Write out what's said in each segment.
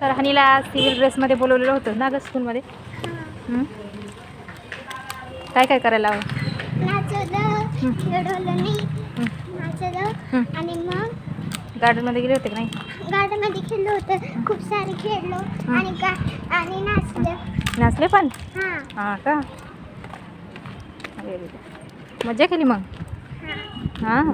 तर हनीला सिव्हिल ड्रेसमध्ये बोलवलेलं होतं ना ग स्कूलमध्ये. काय काय करायला हवं? आणि मग गार्डनमध्ये गेले होते का नाही? गार्डनमध्ये खेळलो होतं, खूप सारे खेळलो आणि नाचलो. नाचले पण? हां हां का? मजा केली मग? हां.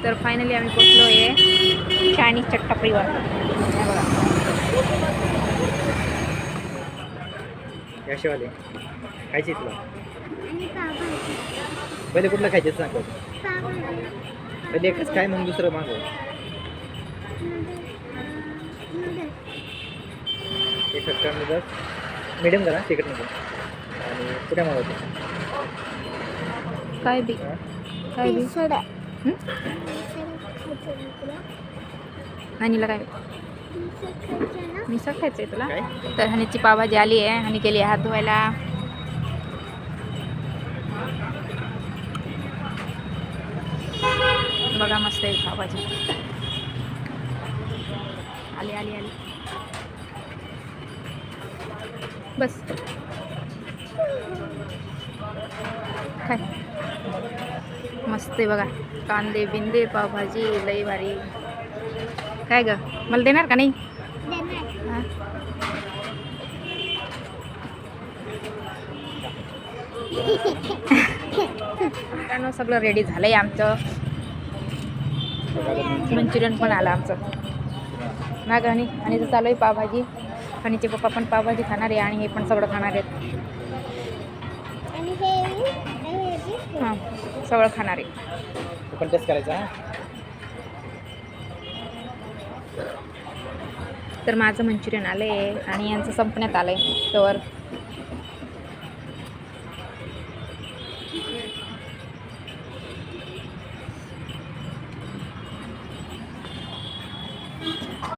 तर फायनली आम्ही पोचलो आहे चायनीजच्या टपरीवर. बघा याशेवाले खायचे तुला पहिले कुठलं खायचे सांग. पहिले एकच काय मग दुसरं मागव. एक नूडल्स मीडियम करा तिकट नको. आणि कुठे मागवतो काय बी काय बी हनीला काय मिसळ खायचं आहे तुला? काय? तर हनीची पावभाजी आली आहे. हनी गेली हात धुवायला. बघा मस्त आहे पावभाजी. आली आली आली बस काय मस्त आहे बघा. कांदे बिंदे पावभाजी लई भारी. काय ग मला देणार का नाही? हां. मित्रांनो सगळं रेडी झालंय आमचं. मंचुरियन पण आलं आमचं ना ग हनी. आणि तर चालू आहे पावभाजी. हनीचे पप्पा पण पावभाजी खाणार आहे आणि हे पण सगळं खाणार आहेत. हां सगळं खाणार आहे. तू पण टेस्ट करायचा. तर माझं मंचुरियन आलं आहे आणि यांचं संपण्यात आलं आहे. तर